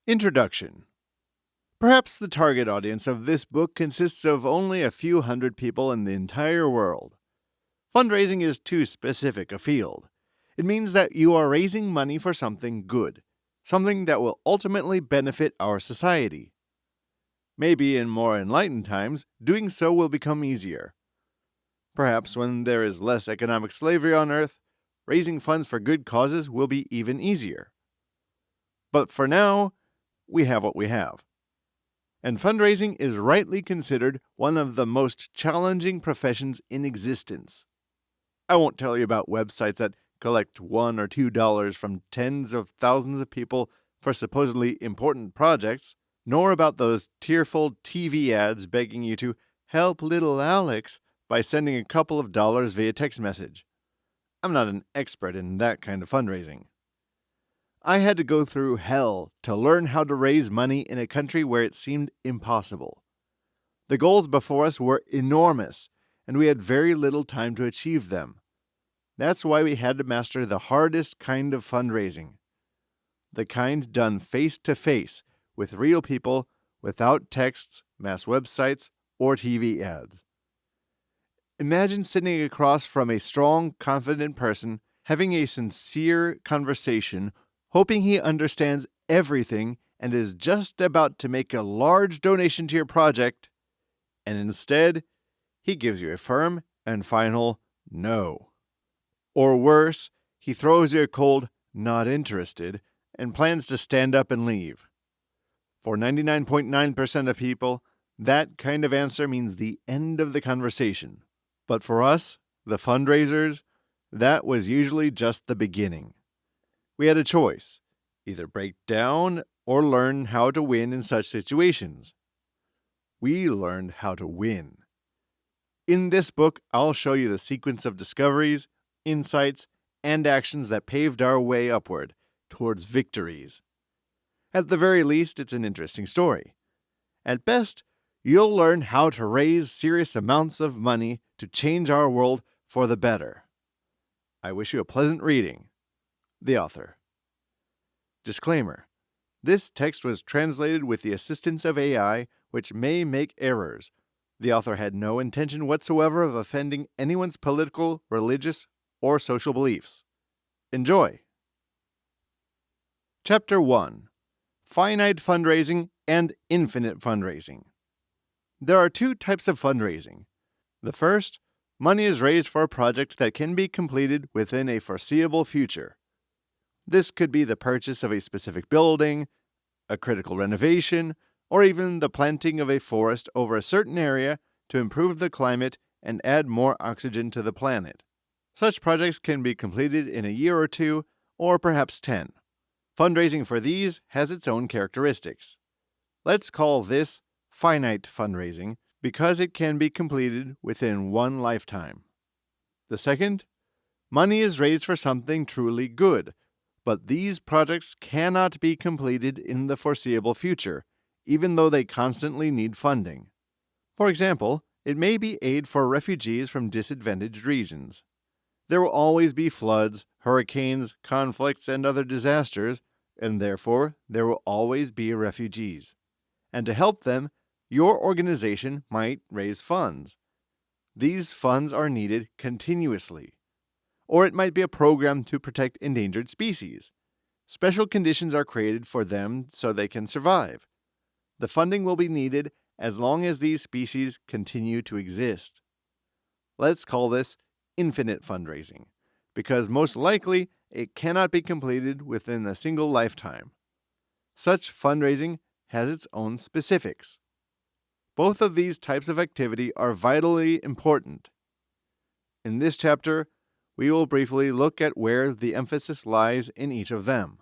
Introduction. Perhaps the target audience of this book consists of only a few hundred people in the entire world. Fundraising is too specific a field. It means that you are raising money for something good, something that will ultimately benefit our society. Maybe in more enlightened times, doing so will become easier. Perhaps when there is less economic slavery on Earth, raising funds for good causes will be even easier. But for now, we have what we have. And fundraising is rightly considered one of the most challenging professions in existence. I won't tell you about websites that collect $1 or $2 from tens of thousands of people for supposedly important projects, nor about those tearful TV ads begging you to help little Alex by sending a couple of dollars via text message. I'm not an expert in that kind of fundraising. I had to go through hell to learn how to raise money in a country where it seemed impossible. The goals before us were enormous, and we had very little time to achieve them. That's why we had to master the hardest kind of fundraising. The kind done face to face with real people without texts, mass websites, or TV ads. Imagine sitting across from a strong, confident person, having a sincere conversation, hoping he understands everything and is just about to make a large donation to your project, and instead, he gives you a firm and final no. Or worse, he throws you a cold, not interested, and plans to stand up and leave. For 99.9% of people, that kind of answer means the end of the conversation. But for us, the fundraisers, that was usually just the beginning. We had a choice, either break down or learn how to win in such situations. We learned how to win. In this book, I'll show you the sequence of discoveries, insights, and actions that paved our way upward towards victories. At the very least, it's an interesting story. At best, you'll learn how to raise serious amounts of money to change our world for the better. I wish you a pleasant reading. The author. Disclaimer. This text was translated with the assistance of AI, which may make errors. The author had no intention whatsoever of offending anyone's political, religious, or social beliefs. Enjoy! Chapter 1. Finite Fundraising and Infinite Fundraising. There are two types of fundraising. The first, money is raised for a project that can be completed within a foreseeable future. This could be the purchase of a specific building, a critical renovation, or even the planting of a forest over a certain area to improve the climate and add more oxygen to the planet. Such projects can be completed in a year or two, or perhaps 10. Fundraising for these has its own characteristics. Let's call this finite fundraising because it can be completed within one lifetime. The second, money is raised for something truly good, but these projects cannot be completed in the foreseeable future, even though they constantly need funding. For example, it may be aid for refugees from disadvantaged regions. There will always be floods, hurricanes, conflicts, and other disasters, and therefore there will always be refugees. And to help them, your organization might raise funds. These funds are needed continuously. Or it might be a program to protect endangered species. Special conditions are created for them so they can survive. The funding will be needed as long as these species continue to exist. Let's call this infinite fundraising, because most likely it cannot be completed within a single lifetime. Such fundraising has its own specifics. Both of these types of activity are vitally important. In this chapter, we will briefly look at where the emphasis lies in each of them.